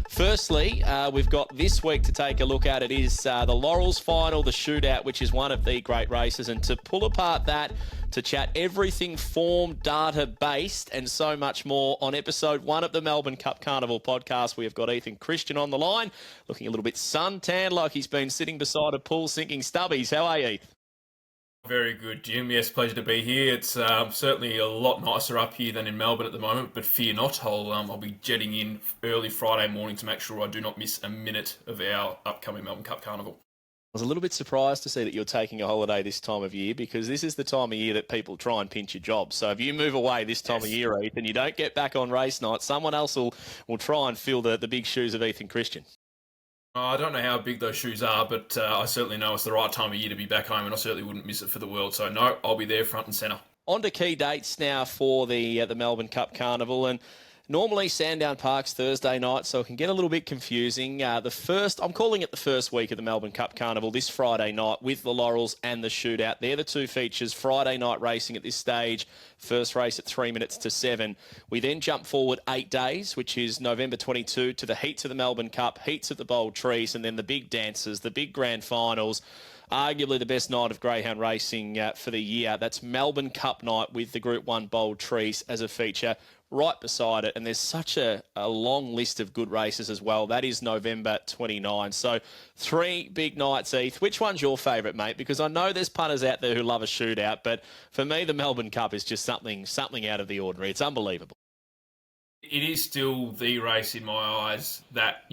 Firstly, we've got this week to take a look at. It is the Laurels final, the Shootout, which is one of the great races. And to pull apart that, to chat everything form, data-based, and so much more on episode 1 of the Melbourne Cup Carnival podcast, we have got Ethan Christian on the line, looking a little bit suntanned, like he's been sitting beside a pool sinking stubbies. How are you, Ethan? Very good, Jim. Yes, pleasure to be here. It's certainly a lot nicer up here than in Melbourne at the moment, but fear not, I'll be jetting in early Friday morning to make sure I do not miss a minute of our upcoming Melbourne Cup Carnival. I was a little bit surprised to see that you're taking a holiday this time of year, because this is the time of year that people try and pinch your job. So if you move away this time of year, Ethan, you don't get back on race night, someone else will try and fill the big shoes of Ethan Christian. I don't know how big those shoes are, but I certainly know it's the right time of year to be back home, and I certainly wouldn't miss it for the world. So no, I'll be there front and centre. On to key dates now for the Melbourne Cup Carnival, and normally Sandown Park's Thursday night, so it can get a little bit confusing. I'm calling it the first week of the Melbourne Cup Carnival, this Friday night with the Laurels and the Shootout. They're the two features. Friday night racing at this stage, first race at 3 minutes to 7. We then jump forward 8 days, which is November 22, to the heats of the Melbourne Cup, heats of the Bold Trees, and then the big dances, the big grand finals. Arguably the best night of greyhound racing for the year. That's Melbourne Cup night with the Group 1 Bold Trees as a feature right beside it. And there's such a long list of good races as well. That is November 29. So 3 big nights, Heath. Which one's your favourite, mate? Because I know there's punters out there who love a Shootout, but for me, the Melbourne Cup is just something out of the ordinary. It's unbelievable. It is still the race in my eyes that,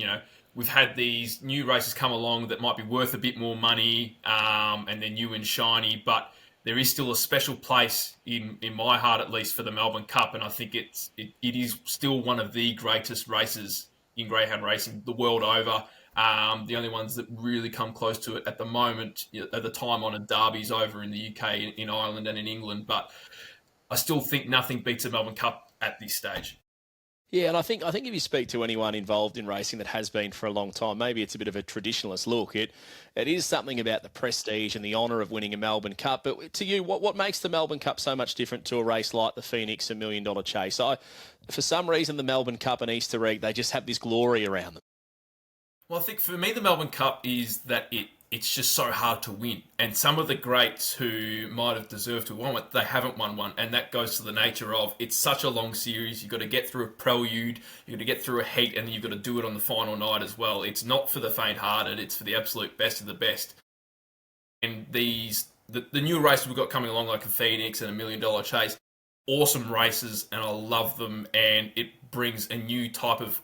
we've had these new races come along that might be worth a bit more money, and they're new and shiny, but there is still a special place in my heart, at least, for the Melbourne Cup, and I think it is still one of the greatest races in greyhound racing the world over. The only ones that really come close to it at the moment are the time-honoured derbies over in the UK, in Ireland and in England, but I still think nothing beats a Melbourne Cup at this stage. Yeah, and I think if you speak to anyone involved in racing that has been for a long time, maybe it's a bit of a traditionalist look. It is something about the prestige and the honour of winning a Melbourne Cup. But to you, what makes the Melbourne Cup so much different to a race like the Phoenix $1 Million Chase? For some reason, the Melbourne Cup and Easter Egg, they just have this glory around them. Well, I think for me, the Melbourne Cup is that it's just so hard to win. And some of the greats who might have deserved to win it, they haven't won one. And that goes to the nature of it's such a long series. You've got to get through a prelude, you've got to get through a heat, and then you've got to do it on the final night as well. It's not for the faint-hearted. It's for the absolute best of the best. And the new races we've got coming along, like a Phoenix and $1 Million Chase, awesome races, and I love them. And it brings a new type of,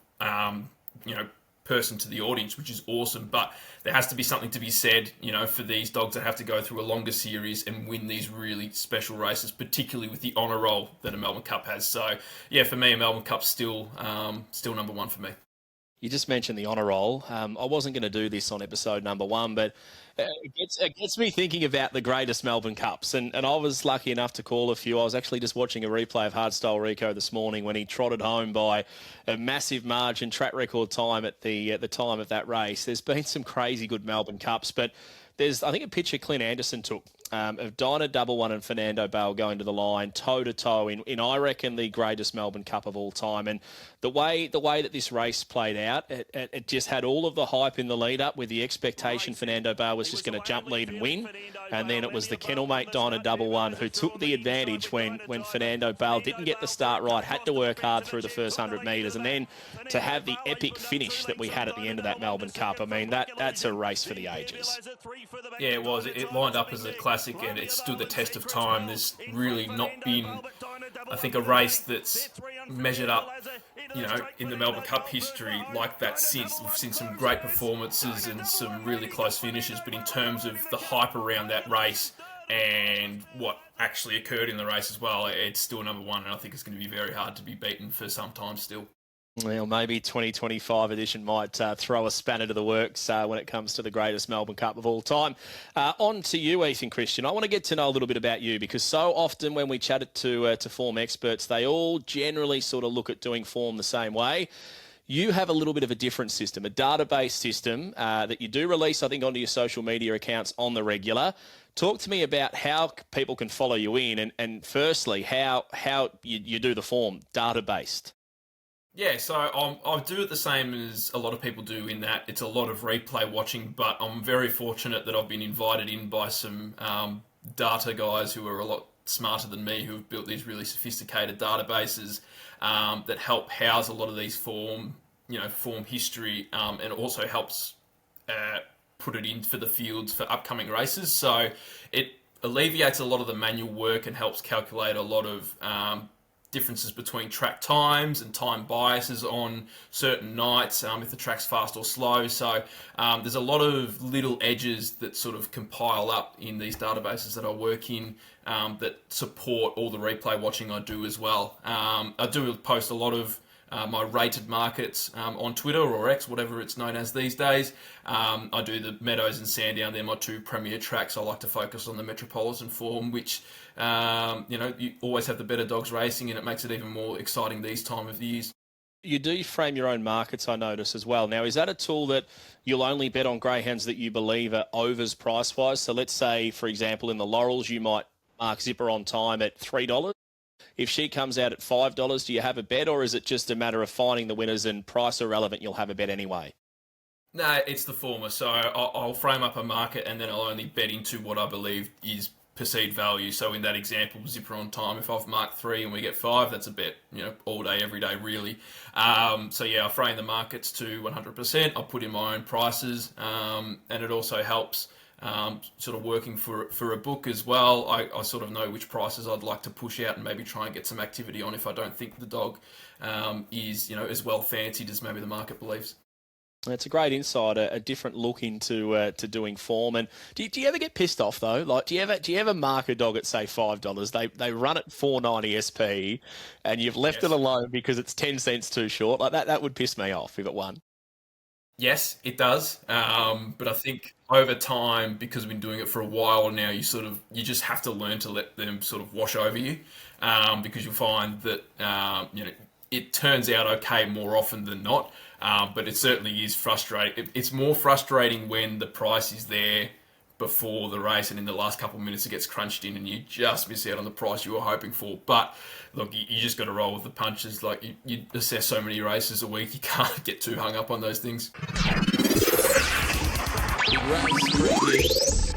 person to the audience, which is awesome. But there has to be something to be said, for these dogs that have to go through a longer series and win these really special races, particularly with the honour roll that a Melbourne Cup has. So, yeah, for me, a Melbourne Cup's still number one for me. You just mentioned the honour roll. I wasn't going to do this on episode number 1, but it gets me thinking about the greatest Melbourne Cups. And I was lucky enough to call a few. I was actually just watching a replay of Hardstyle Rico this morning when he trotted home by a massive margin, track record time at the time of that race. There's been some crazy good Melbourne Cups, but there's, I think, a picture Clint Anderson took of Dinah Double One and Fernando Bale going to the line toe-to-toe in I reckon, the greatest Melbourne Cup of all time. And the way that this race played out, it just had all of the hype in the lead-up with the expectation Fernando Bale was just going to jump lead and win. And then it was the kennelmate Dinah Double One who took the advantage when Fernando Bale didn't get the start right, had to work hard through the first 100 metres. And then to have the epic finish that we had at the end of that Melbourne Cup, I mean, that's a race for the ages. Yeah, it was. It lined up as a classic and it stood the test of time. There's really not been, I think, a race that's measured up, in the Melbourne Cup history like that since. We've seen some great performances and some really close finishes, but in terms of the hype around that race and what actually occurred in the race as well, it's still number one, and I think it's going to be very hard to be beaten for some time still. Well, maybe 2025 edition might throw a spanner to the works when it comes to the greatest Melbourne Cup of all time. On to you, Ethan Christian. I want to get to know a little bit about you, because so often when we chat to form experts, they all generally sort of look at doing form the same way. You have a little bit of a different system, a database system that you do release, I think, onto your social media accounts on the regular. Talk to me about how people can follow you in, and firstly, how you do the form, data-based. Yeah, so I do it the same as a lot of people do in that it's a lot of replay watching, but I'm very fortunate that I've been invited in by some data guys who are a lot smarter than me, who have built these really sophisticated databases that help house a lot of these form history, and also helps uh, put it in for the fields for upcoming races. So it alleviates a lot of the manual work and helps calculate a lot of differences between track times and time biases on certain nights, if the track's fast or slow. So there's a lot of little edges that sort of compile up in these databases that I work in, that support all the replay watching I do as well. I do post a lot of my rated markets on Twitter or X, whatever it's known as these days. I do the Meadows and Sandown. They're my two premier tracks. I like to focus on the Metropolitan form, which, you always have the better dogs racing, and it makes it even more exciting these time of the years. You do frame your own markets, I notice, as well. Now, is that a tool that you'll only bet on greyhounds that you believe are overs price-wise? So let's say, for example, in the Laurels, you might mark Zipper on time at $3. If she comes out at $5, do you have a bet, or is it just a matter of finding the winners and price irrelevant, you'll have a bet anyway? No, it's the former. So I'll frame up a market, and then I'll only bet into what I believe is perceived value. So in that example, Zipper on time, if I've marked 3 and we get 5, that's a bet, all day, every day, really. So yeah, I frame the markets to 100%. I put in my own prices, and it also helps sort of working for a book as well. I sort of know which prices I'd like to push out and maybe try and get some activity on if I don't think the dog is as well fancied as maybe the market believes. It's a great insight, a different look into to doing form. And do you ever get pissed off though? Like, do you ever mark a dog at say $5? They run at 4.90 SP, and you've left it alone because it's 10 cents too short. Like that would piss me off if it won. Yes, it does. But I think over time, because we've been doing it for a while now, you just have to learn to let them sort of wash over you, because you'll find that it turns out okay more often than not. But it certainly is frustrating. It's more frustrating when the price is there before the race, and in the last couple of minutes it gets crunched in and you just miss out on the price you were hoping for. But look, you just got to roll with the punches. Like you assess so many races a week, you can't get too hung up on those things.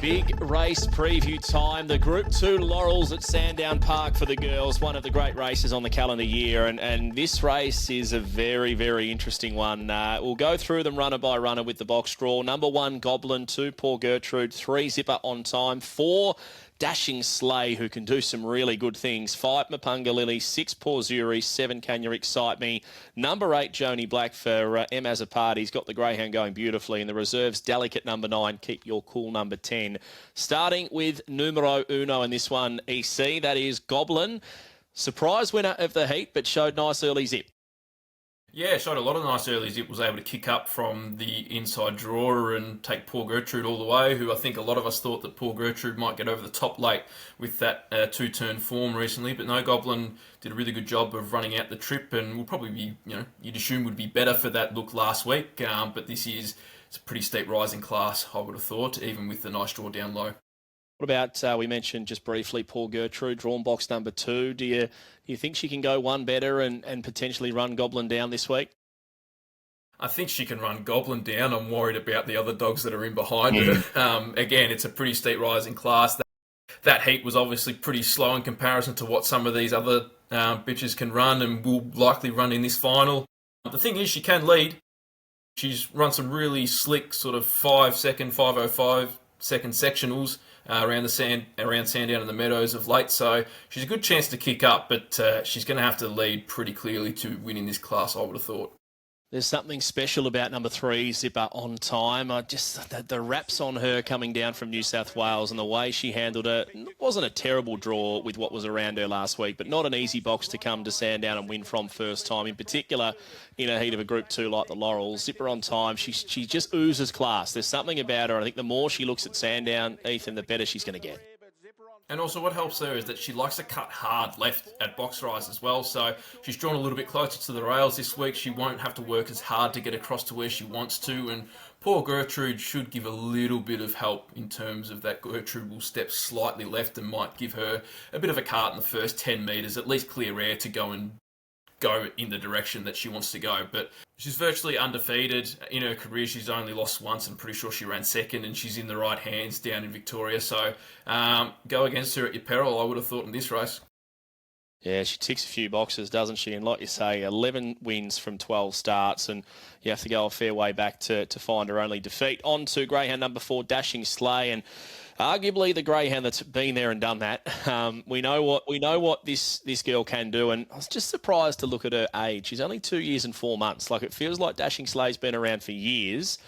Big race preview time. The Group 2 Laurels at Sandown Park for the girls, one of the great races on the calendar year. And this race is a very, very interesting one. We'll go through them runner by runner with the box draw. Number 1, Goblin. 2, Poor Gertrude. 3, Zipper on time. 4, Dashing Sleigh, who can do some really good things. 5, Mapunga Lily. 6, Poor Zuri. 7, Can You Excite Me. Number 8, Joni Black for M as a Party. He's got the greyhound going beautifully. And the reserves, Delicate number 9. Keep Your Cool number 10. Starting with numero uno in this one, EC. That is Goblin. Surprise winner of the heat, but showed nice early zip. Yeah, showed a lot of nice early zip, was able to kick up from the inside drawer and take Poor Gertrude all the way, who I think a lot of us thought that Poor Gertrude might get over the top late with that two-turn form recently. But no, Goblin did a really good job of running out the trip, and will probably be, you'd assume would be better for that look last week. But it's a pretty steep rise in class, I would have thought, even with the nice draw down low. What about, we mentioned just briefly, Poor Gertrude, drawn box number 2. Do you think she can go one better and potentially run Goblin down this week? I think she can run Goblin down. I'm worried about the other dogs that are in behind her. Again, it's a pretty steep rise in class. That heat was obviously pretty slow in comparison to what some of these other bitches can run, and will likely run in this final. The thing is, she can lead. She's run some really slick sort of 5.05 second sectionals around Sandown and the Meadows of late, so she's a good chance to kick up, but she's going to have to lead pretty clearly to win in this class, I would have thought. There's something special about number 3, Zipper on time. The raps on her coming down from New South Wales and the way she handled it. Wasn't a terrible draw with what was around her last week, but not an easy box to come to Sandown and win from first time, in particular in a heat of a Group 2 like the Laurels. Zipper on time, she just oozes class. There's something about her. I think the more she looks at Sandown, Ethan, the better she's going to get. And also what helps her is that she likes to cut hard left at box rise as well. So she's drawn a little bit closer to the rails this week. She won't have to work as hard to get across to where she wants to. And poor Gertrude should give a little bit of help in terms of that. Gertrude will step slightly left and might give her a bit of a cart in the first 10 metres, at least clear air to go in the direction that she wants to go. But she's virtually undefeated in her career. She's only lost once. I'm pretty sure she ran second, and she's in the right hands down in Victoria. So go against her at your peril, I would have thought, in this race. Yeah, she ticks a few boxes, doesn't she? And like you say, 11 wins from 12 starts, and you have to go a fair way back to find her only defeat. On to greyhound number 4, Dashing Sleigh, and arguably the greyhound that's been there and done that. We know what this girl can do, and I was just surprised to look at her age. She's only 2 years and 4 months. Like, it feels like Dashing Sleigh's been around for years.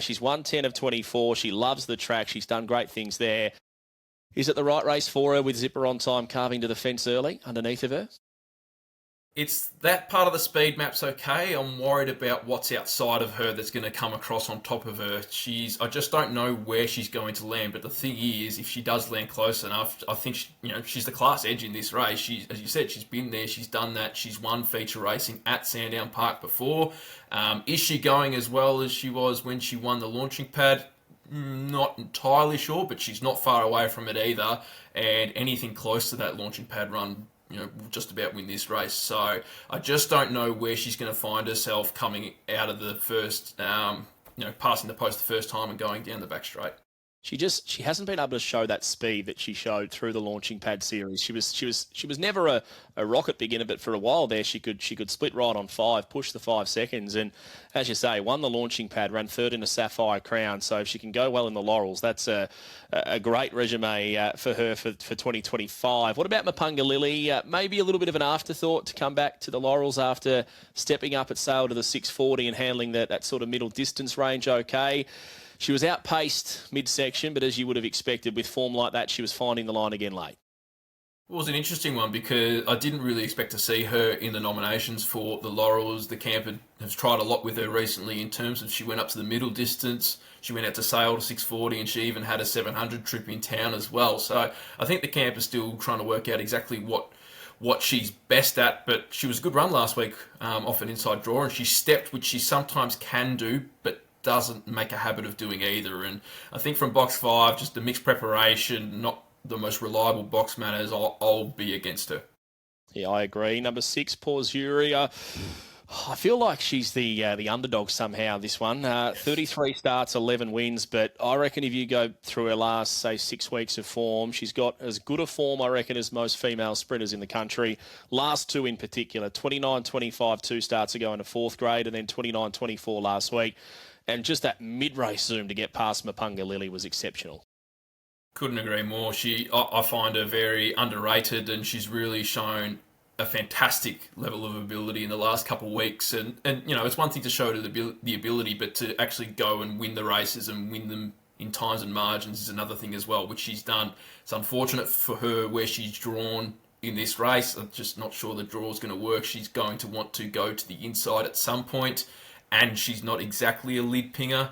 She's won 10 of 24. She loves the track. She's done great things there. Is it the right race for her with Zipper on time carving to the fence early underneath of her? It's that part of the speed map's okay. I'm worried about what's outside of her that's going to come across on top of her. I just don't know where she's going to land. But the thing is, if she does land close enough, I think she's the class edge in this race. As you said, she's been there, she's done that. She's won feature racing at Sandown Park before. Is she going as well as she was when she won the launching pad? Not entirely sure, but she's not far away from it either. And anything close to that launching pad run, will just about win this race. So I just don't know where she's going to find herself coming out of the first, passing the post the first time and going down the back straight. She hasn't been able to show that speed that she showed through the launching pad series. She was never a rocket beginner, but for a while there she could split right on 5, push the 5 seconds, and as you say, won the launching pad, ran third in a Sapphire Crown. So if she can go well in the Laurels, that's a great resume for her for 2025. What about Mapunga Lily? Maybe a little bit of an afterthought to come back to the Laurels after stepping up at sale to the 640 and handling that sort of middle distance range okay. She was outpaced midsection, but as you would have expected with form like that, she was finding the line again late. It was an interesting one because I didn't really expect to see her in the nominations for the Laurels. The camp has tried a lot with her recently in terms of she went up to the middle distance, she went out to sail to 640, and she even had a 700 trip in town as well. So I think the camp is still trying to work out exactly what she's best at, but she was a good run last week off an inside draw, and she stepped, which she sometimes can do, but doesn't make a habit of doing either. And I think from box 5, just the mixed preparation, not the most reliable box manners, I'll be against her. Yeah, I agree. Number 6, Pause Yuri. I feel like she's the underdog somehow, this one. 33 starts, 11 wins, but I reckon if you go through her last, say, 6 weeks of form, she's got as good a form, I reckon, as most female sprinters in the country. Last 2 in particular, 29-25 2 starts ago in the 4th grade, and then 29-24 last week. And just that mid-race zoom to get past Mapunga Lily was exceptional. Couldn't agree more. I find her very underrated, and she's really shown a fantastic level of ability in the last couple of weeks. And it's one thing to show the ability, but to actually go and win the races and win them in times and margins is another thing as well, which she's done. It's unfortunate for her where she's drawn in this race. I'm just not sure the draw is going to work. She's going to want to go to the inside at some point, and she's not exactly a lead pinger,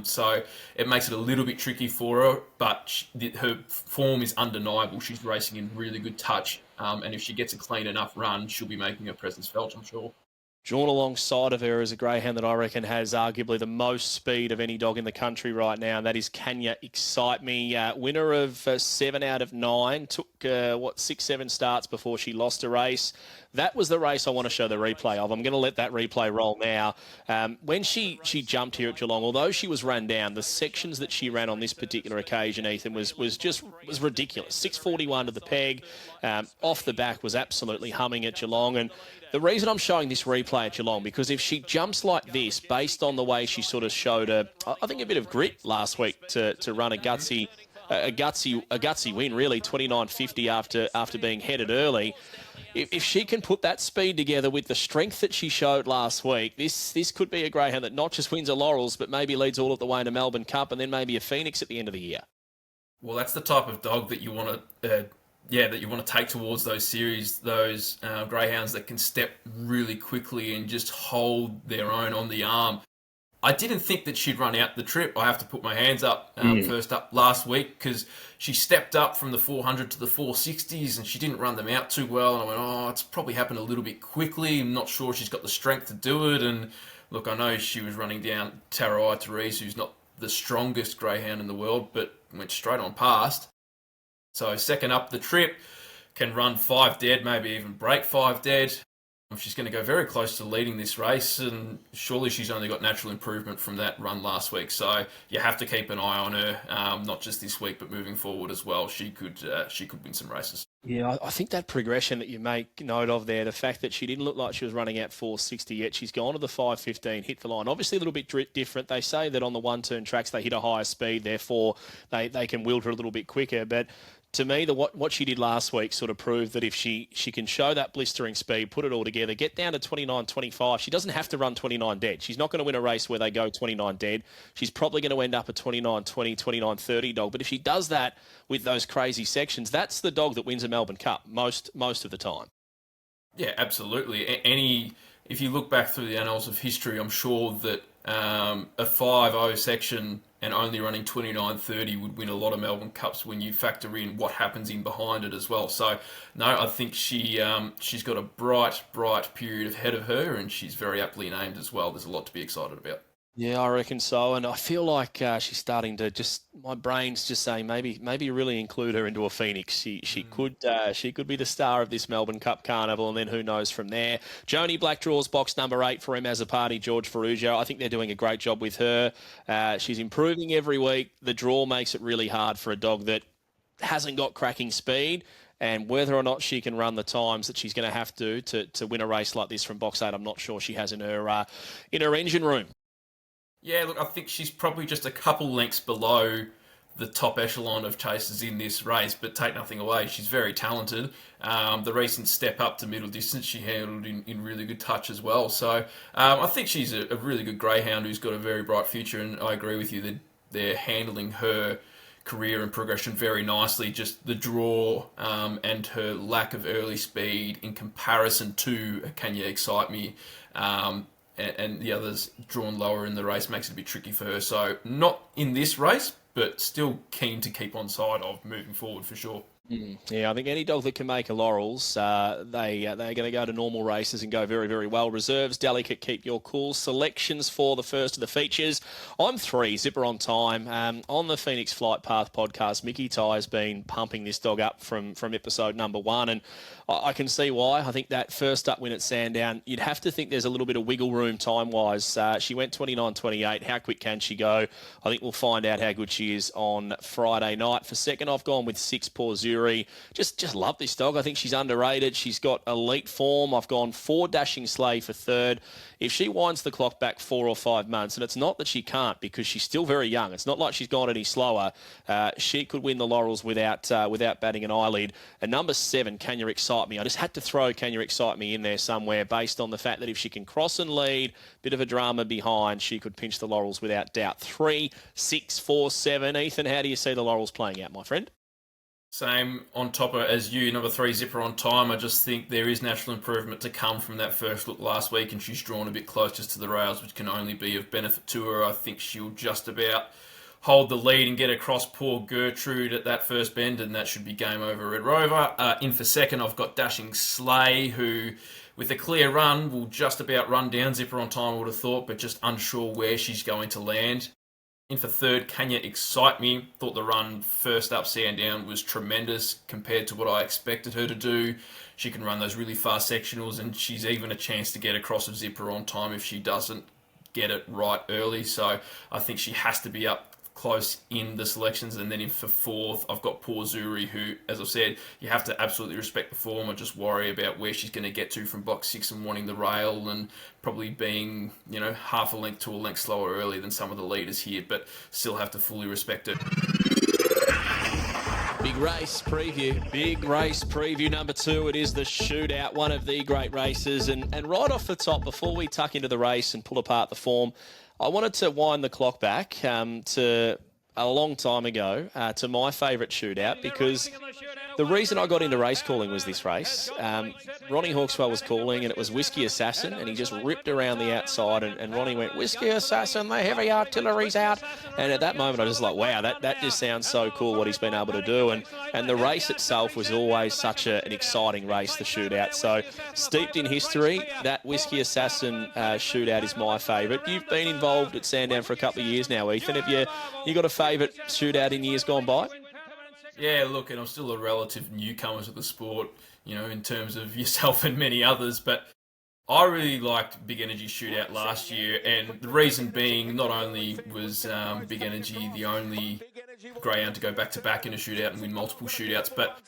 so it makes it a little bit tricky for her, but her form is undeniable. She's racing in really good touch, and if she gets a clean enough run, she'll be making her presence felt, I'm sure. Drawn alongside of her is a greyhound that I reckon has arguably the most speed of any dog in the country right now, and that is Kenya Excite Me. Winner of 7 out of 9, took 6-7 starts before she lost a race. That was the race I want to show the replay of. I'm going to let that replay roll now. When she jumped here at Geelong, although she was run down, the sections that she ran on this particular occasion, Ethan, was ridiculous. 641 to the peg, off the back was absolutely humming at Geelong. And the reason I'm showing this replay at Geelong, because if she jumps like this, based on the way she sort of showed I think a bit of grit last week to run a gutsy win, really, 29.50 after being headed early. If she can put that speed together with the strength that she showed last week, this could be a greyhound that not just wins a Laurels, but maybe leads all of the way into Melbourne Cup and then maybe a Phoenix at the end of the year. Well, that's the type of dog that you want to take towards those series, those greyhounds that can step really quickly and just hold their own on the arm. I didn't think that she'd run out the trip. I have to put my hands up Mm. first up last week because she stepped up from the 400 to the 460s and she didn't run them out too well. And I went, oh, it's probably happened a little bit quickly. I'm not sure she's got the strength to do it. And look, I know she was running down Tarai Therese, who's not the strongest greyhound in the world, but went straight on past. So second up the trip, can run 5 dead, maybe even break 5 dead. She's going to go very close to leading this race, and surely she's only got natural improvement from that run last week. So you have to keep an eye on her, not just this week, but moving forward as well. She could win some races. Yeah, I think that progression that you make note of there, the fact that she didn't look like she was running at 460 yet, she's gone to the 515, hit the line. Obviously a little bit different. They say that on the one-turn tracks they hit a higher speed, therefore they can wield her a little bit quicker. But to me, what she did last week sort of proved that if she can show that blistering speed, put it all together, get down to 29.25, she doesn't have to run 29 dead. She's not going to win a race where they go 29 dead. She's probably going to end up a 29.20, 29.30 dog. But if she does that with those crazy sections, that's the dog that wins a Melbourne Cup most of the time. Yeah, absolutely. If you look back through the annals of history, I'm sure that a 5.0 section and only running 29.30 would win a lot of Melbourne Cups when you factor in what happens in behind it as well. So, no, I think she's got a bright period ahead of her, and she's very aptly named as well. There's a lot to be excited about. Yeah, I reckon so, and I feel like she's starting to my brain's just saying maybe really include her into a Phoenix. She could be the star of this Melbourne Cup Carnival, and then who knows from there. Joni Black draws box number 8 for Em Azzopardi, George Ferruggio. I think they're doing a great job with her. She's improving every week. The draw makes it really hard for a dog that hasn't got cracking speed. And whether or not she can run the times that she's going to have to win a race like this from box 8, I'm not sure she has in her engine room. Yeah, look, I think she's probably just a couple lengths below the top echelon of chasers in this race, but take nothing away, she's very talented. The recent step up to middle distance she handled in really good touch as well. So I think she's a really good greyhound who's got a very bright future, and I agree with you that they're handling her career and progression very nicely. Just the draw and her lack of early speed in comparison to Can You Excite Me, and the others drawn lower in the race makes it a bit tricky for her. So not in this race, but still keen to keep on side of moving forward for sure. Yeah, I think any dog that can make a Laurels, they're going to go to normal races and go very, very well. Reserves, delicate, keep your cool. Selections for the first of the features. I'm 3, Zipper on Time. On the Phoenix Flight Path podcast, Mickey Ty has been pumping this dog up from episode number 1, and I can see why. I think that first up win at Sandown, you'd have to think there's a little bit of wiggle room time-wise. She went 29.28. How quick can she go? I think we'll find out how good she is on Friday night. For second, I've gone with 6 Paw Zuri. Just love this dog. I think she's underrated. She's got elite form. I've gone 4 Dashing Sleigh for third. If she winds the clock back 4 or 5 months, and it's not that she can't because she's still very young. It's not like she's gone any slower. She could win the Laurels without batting an eyelid. And number 7, Can You Excite Me? I just had to throw Can You Excite Me in there somewhere based on the fact that if she can cross and lead, bit of a drama behind, she could pinch the Laurels without doubt. 3, 6, 4, 7. Ethan, how do you see the Laurels playing out, my friend? Same on top as you, number 3, Zipper on Time. I just think there is natural improvement to come from that first look last week, and she's drawn a bit closer to the rails, which can only be of benefit to her. I think she'll just about hold the lead and get across poor Gertrude at that first bend, and that should be game over, Red Rover. In for second, I've got Dashing Sleigh, who, with a clear run, will just about run down Zipper on Time, I would have thought, but just unsure where she's going to land. In for third, Can You Excite Me? Thought the run first up Sandown was tremendous compared to what I expected her to do. She can run those really fast sectionals, and she's even a chance to get across of Zipper on Time if she doesn't get it right early. So I think she has to be up close in the selections. And then in for fourth, I've got Paw Zuri, who, as I've said, you have to absolutely respect the form. I just worry about where she's going to get to from box 6 and wanting the rail, and probably being, half a length to a length slower early than some of the leaders here, but still have to fully respect it. Big race preview number 2. It is the Shootout, one of the great races. And right off the top, before we tuck into the race and pull apart the form, I wanted to wind the clock back to a long time ago to my favourite Shootout, because The reason I got into race calling was this race. Ronnie Hawkswell was calling, and it was Whiskey Assassin, and he just ripped around the outside, and Ronnie went, "Whiskey Assassin, the heavy artillery's out." And at that moment, I was like, wow, that just sounds so cool what he's been able to do. And the race itself was always such an exciting race, the shootout. So steeped in history, that Whiskey Assassin shootout is my favourite. You've been involved at Sandown for a couple of years now, Ethan. Have you got a favourite shootout in years gone by? Yeah, look, and I'm still a relative newcomer to the sport, in terms of yourself and many others, but I really liked Big Energy Shootout last year, and the reason being, not only was Big Energy the only greyhound to go back-to-back in a shootout and win multiple shootouts, but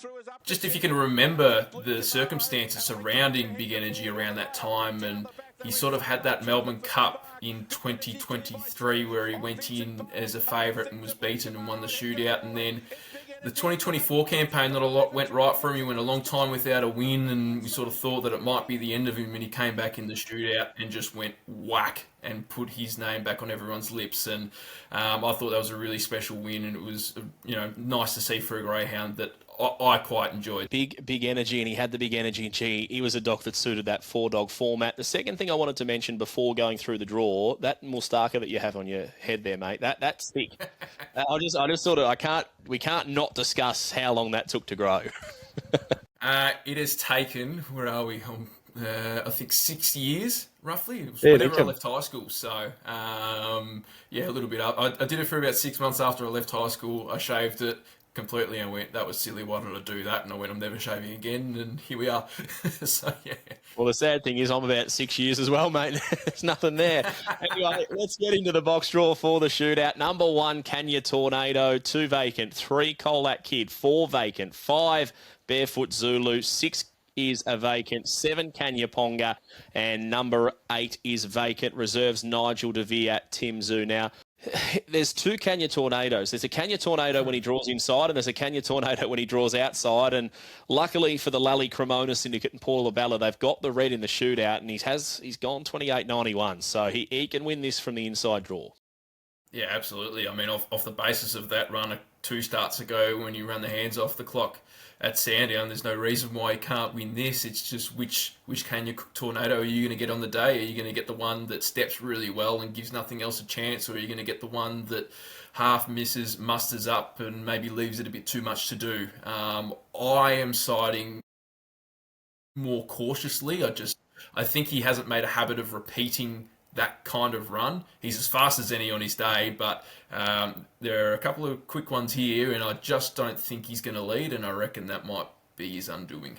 just if you can remember the circumstances surrounding Big Energy around that time, and he sort of had that Melbourne Cup in 2023 where he went in as a favourite and was beaten and won the shootout, and then the 2024 campaign, not a lot went right for him. He went a long time without a win, and we sort of thought that it might be the end of him, and he came back in the shootout and just went whack and put his name back on everyone's lips. And I thought that was a really special win, and it was nice to see for a greyhound that I quite enjoyed. Big energy, and he had the big energy, and he was a dog that suited that 4-dog format. The second thing I wanted to mention before going through the draw, that moustache that you have on your head there, mate, that's thick. I just sort of, we can't not discuss how long that took to grow. It has taken, where are we? I think 6 years, roughly. It was whenever I left high school. So, a little bit up. I did it for about 6 months after I left high school. I shaved it completely and went, that was silly, why did I do that? And I went, I'm never shaving again, and here we are. So, yeah. Well, the sad thing is I'm about 6 years as well, mate. There's nothing there. Anyway, let's get into the box draw for the shootout. Number 1, Kenya Tornado, 2 vacant, 3 Colac Kid, 4 vacant, 5 Barefoot Zulu, 6 is a vacant, 7 Kanya Ponga, and number 8 is vacant. Reserves Nigel DeVere at Tim Zoo. Now, there's 2 Kenya Tornadoes. There's a Kenya Tornado when he draws inside, and there's a Kenya Tornado when he draws outside. And luckily for the Lally Cremona Syndicate and Paul Labella, they've got the red in the shootout, and he's gone 28.91. So he can win this from the inside draw. Yeah, absolutely. I mean, off the basis of that run 2 starts ago when you run the hands off the clock at Sandown, there's no reason why he can't win this. It's just which Kenya Tornado are you going to get on the day? Are you going to get the one that steps really well and gives nothing else a chance, or are you going to get the one that half misses, musters up, and maybe leaves it a bit too much to do? I am siding more cautiously. I think he hasn't made a habit of repeating that kind of run. He's as fast as any on his day, but there are a couple of quick ones here, and I just don't think he's going to lead, and I reckon that might be his undoing.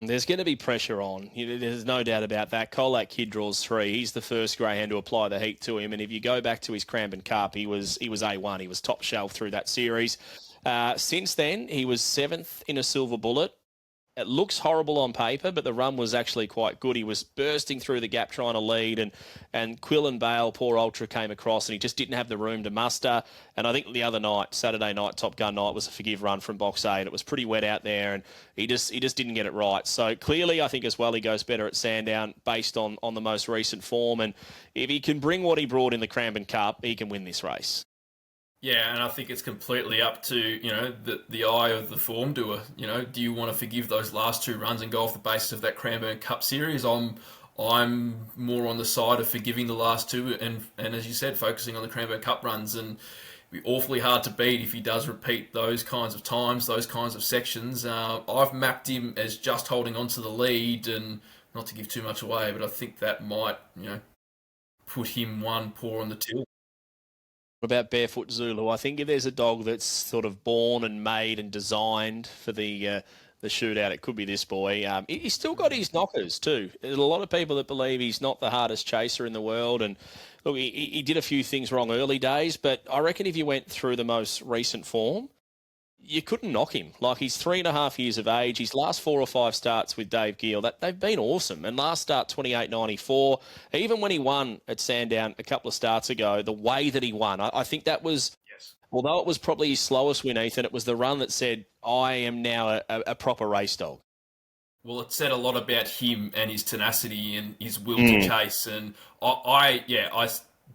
There's going to be pressure on. There's no doubt about that. Colac Kid draws 3. He's the first greyhound to apply the heat to him, and if you go back to his Cranbourne Cup, he was A1. He was top shelf through that series. Since then, he was 7th in a Silver Bullet. It looks horrible on paper, but the run was actually quite good. He was bursting through the gap trying to lead, and Quill and Bale, poor Ultra, came across, and he just didn't have the room to muster. And I think the other night, Saturday night, Top Gun night, was a forgive run from box 8. It was pretty wet out there, and he just didn't get it right. So clearly, I think as well, he goes better at Sandown based on the most recent form. And if he can bring what he brought in the Cranbourne Cup, he can win this race. Yeah, and I think it's completely up to, the eye of the form doer. Do you want to forgive those last 2 runs and go off the basis of that Cranbourne Cup series? I'm more on the side of forgiving the last 2 and as you said, focusing on the Cranbourne Cup runs, and it'd be awfully hard to beat if he does repeat those kinds of times, those kinds of sections. I've mapped him as just holding on to the lead, and not to give too much away, but I think that might, put him 1 paw on the till. What about Barefoot Zulu? I think if there's a dog that's sort of born and made and designed for the shootout, it could be this boy. He's still got his knockers too. There's a lot of people that believe he's not the hardest chaser in the world, and look, he did a few things wrong early days, but I reckon if you went through the most recent form, you couldn't knock him. Like, he's 3.5 years of age. His last 4 or 5 starts with Dave Gill, they've been awesome. And last start, 28.94. Even when he won at Sandown a couple of starts ago, the way that he won, I think that was, yes, although it was probably his slowest win, Ethan, it was the run that said, I am now a proper race dog. Well, it said a lot about him and his tenacity and his will to chase. And I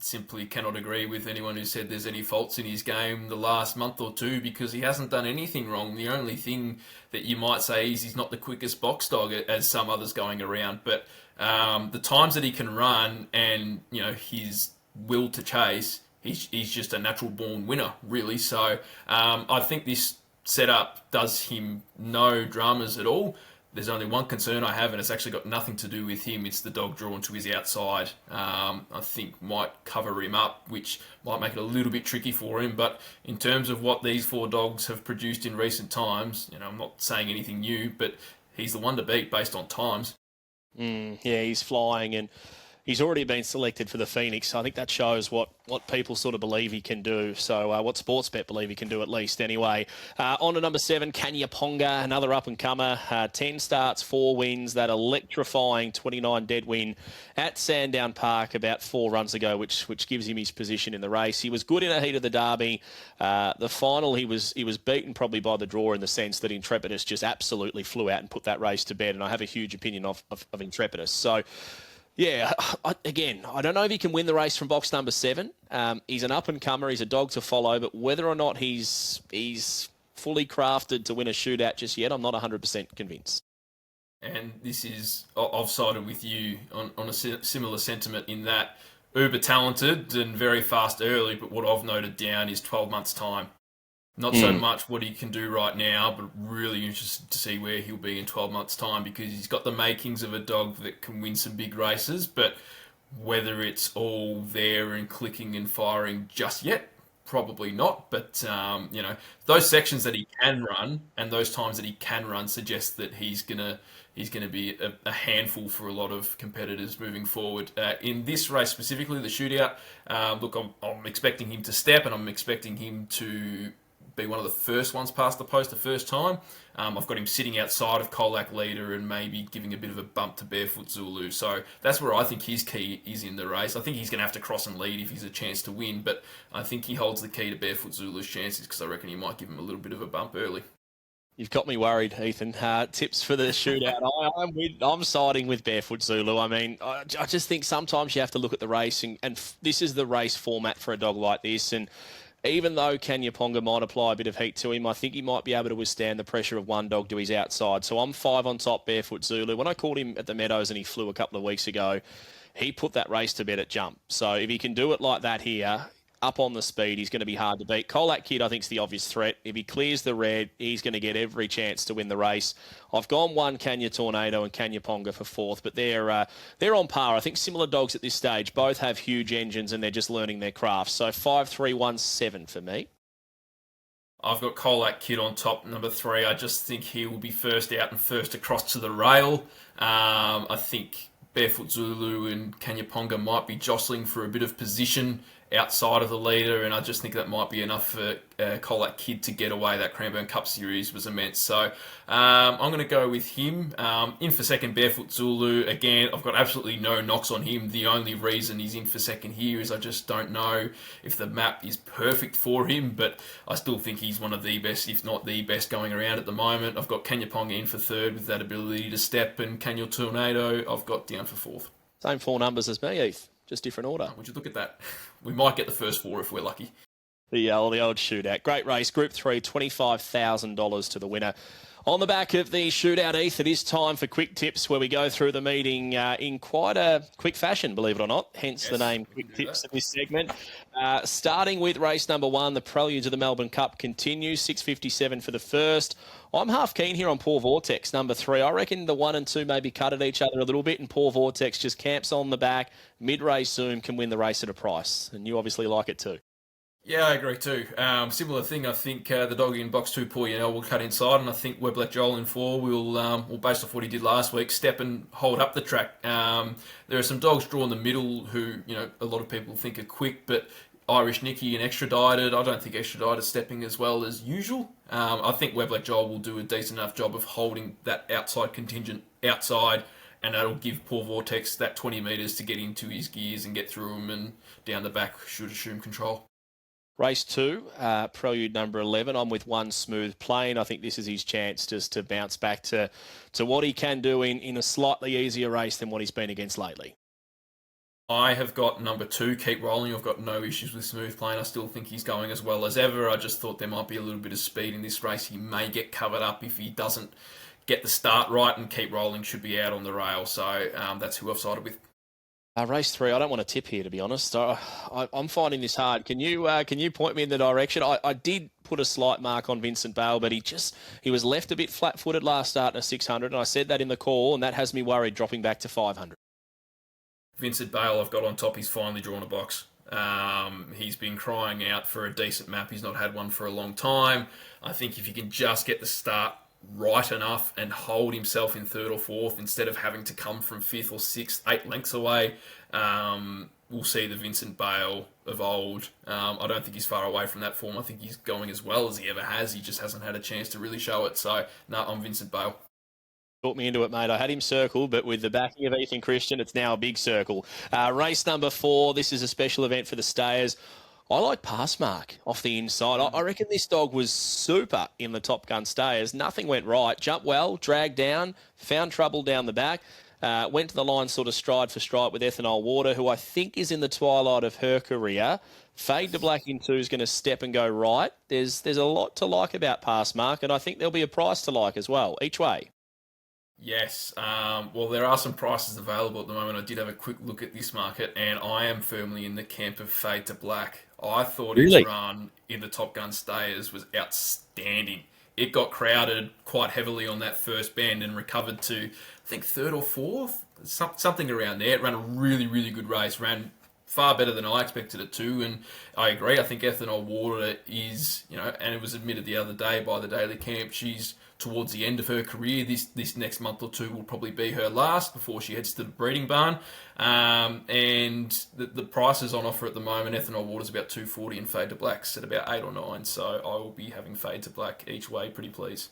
simply cannot agree with anyone who said there's any faults in his game the last month or two, because he hasn't done anything wrong. The only thing that you might say is he's not the quickest box dog as some others going around, but the times that he can run and his will to chase, he's just a natural born winner, really. So I think this setup does him no dramas at all. There's only one concern I have, and it's actually got nothing to do with him. It's the dog drawn to his outside. I think might cover him up, which might make it a little bit tricky for him. But in terms of what these four dogs have produced in recent times, I'm not saying anything new, but he's the one to beat based on times. Yeah, he's flying, and he's already been selected for the Phoenix. I think that shows what people sort of believe he can do. So what Sportsbet believe he can do, at least. Anyway, on to number 7, Canyaponga, another up-and-comer. 10 starts, 4 wins. That electrifying 29 dead win at Sandown Park about 4 runs ago, which gives him his position in the race. He was good in a heat of the Derby. The final, he was beaten probably by the draw, in the sense that Intrepidus just absolutely flew out and put that race to bed. And I have a huge opinion of Intrepidus. So, yeah, I don't know if he can win the race from box number 7. He's an up-and-comer. He's a dog to follow. But whether or not he's fully crafted to win a shootout just yet, I'm not 100% convinced. And this is, I've sided with you on a similar sentiment, in that uber talented and very fast early, but what I've noted down is 12 months' time. Not so much what he can do right now, but really interested to see where he'll be in 12 months' time, because he's got the makings of a dog that can win some big races, but whether it's all there and clicking and firing just yet, probably not. But, those sections that he can run and those times that he can run suggest that he's gonna be a handful for a lot of competitors moving forward. In this race specifically, the shootout, look, I'm expecting him to step, and I'm expecting him to be one of the first ones past the post the first time. I've got him sitting outside of Colac Leader and maybe giving a bit of a bump to Barefoot Zulu. So that's where I think his key is in the race. I think he's going to have to cross and lead if he's a chance to win, but I think he holds the key to Barefoot Zulu's chances, because I reckon he might give him a little bit of a bump early. You've got me worried, Ethan. Tips for the shootout. I'm siding with Barefoot Zulu. I mean, I just think sometimes you have to look at the race, and this is the race format for a dog like this. And even though Canyaponga might apply a bit of heat to him, I think he might be able to withstand the pressure of one dog to his outside. So I'm 5 on top, Barefoot Zulu. When I called him at the Meadows and he flew a couple of weeks ago, he put that race to bed at jump. So if he can do it like that here, up on the speed, he's going to be hard to beat. Colac Kid, I think, is the obvious threat. If he clears the red, he's going to get every chance to win the race. I've gone 1 Kanya Tornado and Canyaponga for 4th, but they're on par. I think similar dogs at this stage. Both have huge engines and they're just learning their craft. So 5, 3, 1, 7 for me. I've got Colac Kid on top, number 3. I just think he will be first out and first across to the rail. I think Barefoot Zulu and Canyaponga might be jostling for a bit of position outside of the leader, and I just think that might be enough for Colac Kid to get away. That Cranbourne Cup series was immense. So I'm going to go with him. In for second, Barefoot Zulu. Again, I've got absolutely no knocks on him. The only reason he's in for second here is I just don't know if the map is perfect for him, but I still think he's one of the best, if not the best, going around at the moment. I've got Canyaponga in for 3rd with that ability to step, and Kanya Tornado I've got down for 4th. Same 4 numbers as me, Heath. Just different order. Would you look at that? We might get the first 4 if we're lucky. The old shootout. Great race. Group 3, $25,000 to the winner. On the back of the shootout, Heath, it is time for quick tips, where we go through the meeting in quite a quick fashion, believe it or not. Hence the name Quick Tips of this segment. Starting with race number 1, the prelude to the Melbourne Cup continues. 6.57 for the first. I'm half keen here on Poor Vortex, number 3. I reckon the 1 and 2 maybe cut at each other a little bit, and Poor Vortex just camps on the back. Mid-race Zoom can win the race at a price, and you obviously like it too. Yeah, I agree too. Similar thing, I think the dog in box 2, Paul Yannell, will cut inside, and I think Weblek Joel in 4 will, based off what he did last week, step and hold up the track. There are some dogs drawn in the middle who, a lot of people think are quick, but Irish Nicky and Extradited, I don't think Extradited is stepping as well as usual. I think Weblek Joel will do a decent enough job of holding that outside contingent outside, and that'll give Poor Vortex that 20 metres to get into his gears and get through him, and down the back should assume control. Race 2, prelude number 11. I'm with 1 Smooth Plane. I think this is his chance just to bounce back to what he can do in a slightly easier race than what he's been against lately. I have got number two, Keep Rolling. I've got no issues with smooth playing. I still think he's going as well as ever. I just thought there might be a little bit of speed in this race. He may get covered up if he doesn't get the start right, and Keep Rolling should be out on the rail. So that's who I've sided with. Race 3, I don't want to tip here, to be honest. I'm finding this hard. Can you point me in the direction? I did put a slight mark on Vincent Bale, but he was left a bit flat-footed last start in a 600, and I said that in the call, and that has me worried dropping back to 500. Vincent Bale, I've got on top. He's finally drawn a box. He's been crying out for a decent map. He's not had one for a long time. I think if he can just get the start right enough and hold himself in third or fourth instead of having to come from fifth or sixth, 8 lengths away, we'll see the Vincent Bale of old. I don't think he's far away from that form. I think he's going as well as he ever has. He just hasn't had a chance to really show it. So, no, I'm Vincent Bale. Talk me into it, mate. I had him circled, but with the backing of Ethan Christian, it's now a big circle. Race number 4, this is a special event for the stayers. I like Passmark off the inside. I reckon this dog was super in the Top Gun stayers. Nothing went right. Jumped well, dragged down, found trouble down the back. Went to the line sort of stride for stride with Ethanol Water, who I think is in the twilight of her career. Fade to Black in 2 is going to step and go right. There's a lot to like about Passmark, and I think there'll be a price to like as well, each way. Yes. Well, there are some prices available at the moment. I did have a quick look at this market, and I am firmly in the camp of Fade to Black. I thought Really? its run in the Top Gun stayers was outstanding. It got crowded quite heavily on that first bend and recovered to, I think, third or fourth, something around there. It ran a really, really good race. Ran far better than I expected it to, and I agree. I think Ethanol Water is, and it was admitted the other day by the Daily Camp, she's towards the end of her career. This next month or two will probably be her last before she heads to the breeding barn. And the prices on offer at the moment, Ethanol Water's about 240 and Fade to Black's at about 8 or 9. So I will be having Fade to Black each way, pretty pleased.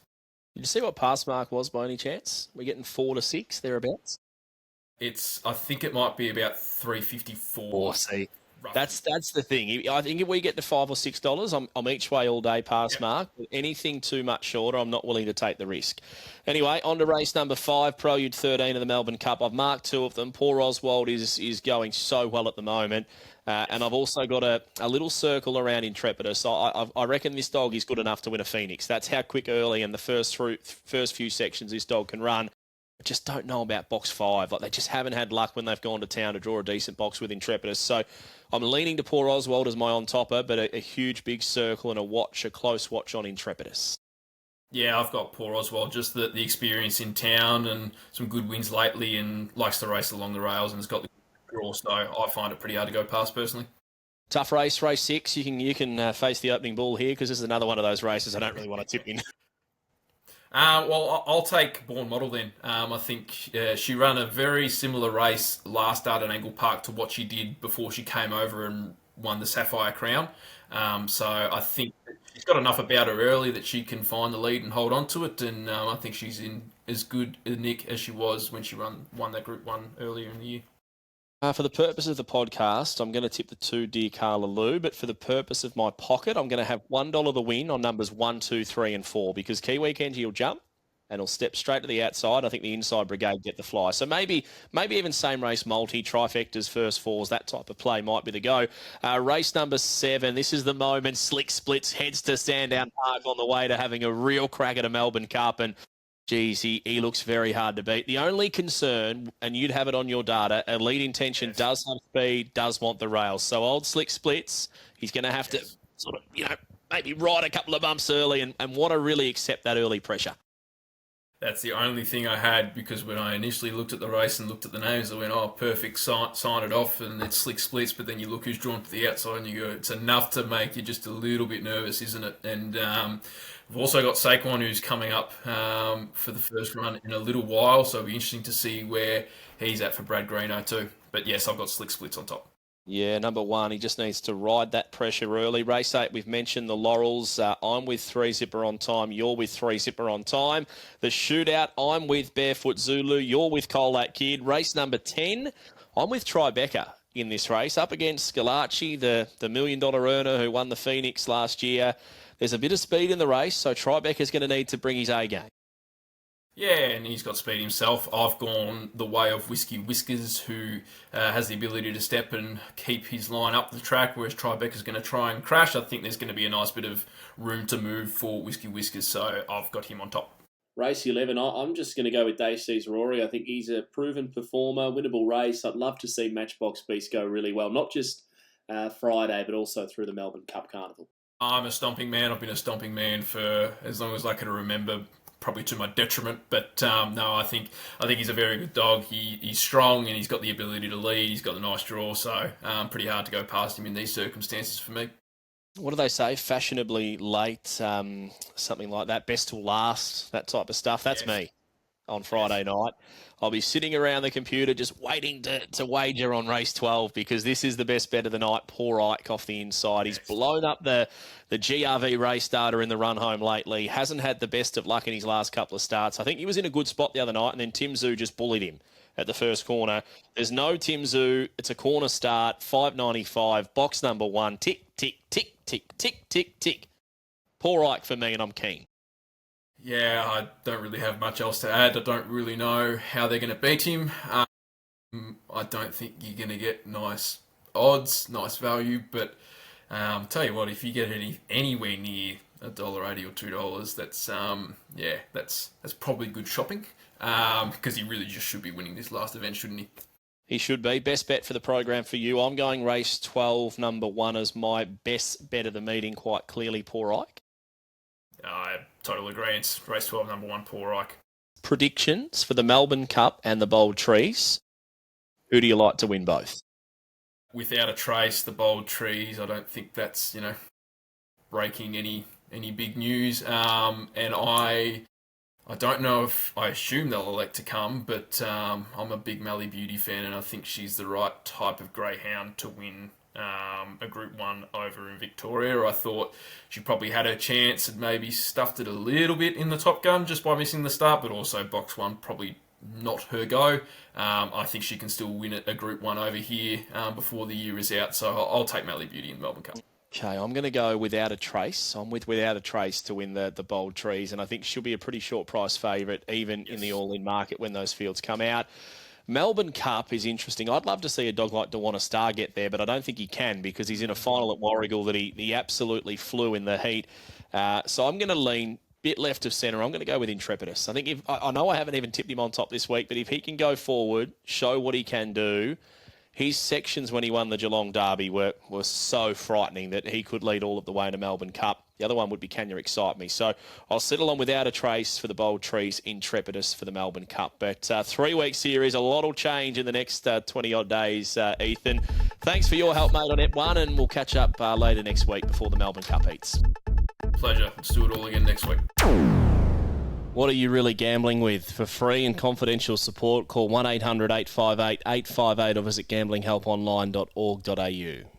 Did you see what Passmark was by any chance? We're getting 4 to 6 thereabouts. I think it might be about 354. See. Roughly. That's the thing. I think if we get to $5 or $6, I'm each way all day past Yep. Mark. Anything too much shorter, I'm not willing to take the risk. Anyway, on to race number 5, Prelude 13 of the Melbourne Cup. I've marked 2 of them. Poor Oswald is going so well at the moment. And I've also got a little circle around Intrepidus. So I reckon this dog is good enough to win a Phoenix. That's how quick early and the first few sections this dog can run. I just don't know about box 5. Like, they just haven't had luck when they've gone to town to draw a decent box with Intrepidus. So I'm leaning to Poor Oswald as my on-topper, but a huge big circle and a close watch on Intrepidus. Yeah, I've got Poor Oswald, just the experience in town and some good wins lately, and likes to race along the rails and has got the draw, so I find it pretty hard to go past personally. Tough race 6. You can face the opening bull here, because this is another one of those races I don't really want to tip in. Well, I'll take Born Model then. I think she ran a very similar race last start at Angle Park to what she did before she came over and won the Sapphire Crown. So I think she's got enough about her early that she can find the lead and hold on to it. And I think she's in as good a nick as she was when she won that Group 1 earlier in the year. For the purpose of the podcast, I'm going to tip the 2 Dear Carla Lou, but for the purpose of my pocket, I'm going to have $1 the win on numbers 1, 2, 3, and 4, because Kiwi Kenji will jump and he'll step straight to the outside. I think the inside brigade get the fly. So maybe even same race multi, trifectas, first fours, that type of play might be the go. Race number 7, this is the moment. Slick Splits heads to Sandown Park on the way to having a real crack at a Melbourne Cup, and geez, he looks very hard to beat. The only concern, and you'd have it on your data, Elite Intention does have speed, does want the rails. So old Slick Splits, he's going to have to sort of, maybe ride a couple of bumps early and want to really accept that early pressure. That's the only thing I had, because when I initially looked at the race and looked at the names, I went, oh, perfect, sign it off, and it's Slick Splits, but then you look who's drawn to the outside and you go, it's enough to make you just a little bit nervous, isn't it? And we've also got Saquon, who's coming up for the first run in a little while, so it'll be interesting to see where he's at for Brad Greeno too. But yes, I've got Slick Splits on top. Yeah, number 1, he just needs to ride that pressure early. Race 8, we've mentioned the Laurels. I'm with 3 Zipper on time. You're with 3 Zipper on time. The Shootout, I'm with Barefoot Zulu. You're with Colat Kid. Race number 10, I'm with Tribeca in this race, up against Scalacci, the $1 million earner who won the Phoenix last year. There's a bit of speed in the race, so Tribeca's going to need to bring his A game. Yeah, and he's got speed himself. I've gone the way of Whiskey Whiskers, who has the ability to step and keep his line up the track, whereas Tribeca's going to try and crash. I think there's going to be a nice bit of room to move for Whiskey Whiskers, so I've got him on top. Race 11, I'm just going to go with Daysees Rory. I think he's a proven performer, winnable race. I'd love to see Matchbox Beast go really well, not just Friday, but also through the Melbourne Cup Carnival. I'm a stomping man. I've been a stomping man for as long as I can remember, probably to my detriment. But no, I think he's a very good dog. He's strong and he's got the ability to lead. He's got a nice draw, so pretty hard to go past him in these circumstances for me. What do they say? Fashionably late, something like that. Best till last, that type of stuff. That's me on Friday night. I'll be sitting around the computer just waiting to wager on race 12 because this is the best bet of the night. Poor Ike off the inside. He's blown up the GRV race data in the run home lately. Hasn't had the best of luck in his last couple of starts. I think he was in a good spot the other night and then Tim Zoo just bullied him at the first corner. There's no Tim Zoo. It's a corner start, 5.95, box number 1. Tick, tick, tick, tick, tick, tick, tick. Poor Ike for me and I'm keen. Yeah, I don't really have much else to add. I don't really know how they're going to beat him. I don't think you're going to get nice odds, nice value, but tell you what, if you get anywhere near $1.80 or $2, that's probably good shopping because he really just should be winning this last event, shouldn't he? He should be. Best bet for the program for you. I'm going race 12, number 1 as my best bet of the meeting, quite clearly, Poor Ike. Total agreement. Race 12, number 1, Poor Ike. Predictions for the Melbourne Cup and the Bold Trees. Who do you like to win both? Without a trace, the Bold Trees, I don't think that's, breaking any big news. And I don't know if, I assume they'll elect to come, but I'm a big Mally Beauty fan and I think she's the right type of greyhound to win a Group 1 over in Victoria. I thought she probably had her chance and maybe stuffed it a little bit in the Top Gun just by missing the start, but also box 1 probably not her go. I think she can still win a Group 1 over here before the year is out, so I'll take Mally Beauty in the Melbourne Cup. Okay, I'm going to go Without a Trace. I'm with Without a Trace to win the Bold Trees, and I think she'll be a pretty short price favourite even in the all-in market when those fields come out. Melbourne Cup is interesting. I'd love to see a dog like Dewana Star get there, but I don't think he can because he's in a final at Warragul that he absolutely flew in the heat. So I'm going to lean bit left of centre. I'm going to go with Intrepidus. I think I know I haven't even tipped him on top this week, but if he can go forward, show what he can do. His sections when he won the Geelong Derby were so frightening that he could lead all of the way in a Melbourne Cup. The other one would be Can You Excite Me? So I'll settle on Without a Trace for the Bold Trees, Intrepidus for the Melbourne Cup. But 3-week series, a lot will change in the next 20-odd days, Ethan. Thanks for your help, mate, on Ep1, and we'll catch up later next week before the Melbourne Cup heats. Pleasure. Let's do it all again next week. What are you really gambling with? For free and confidential support, call 1-800-858-858 or visit gamblinghelponline.org.au.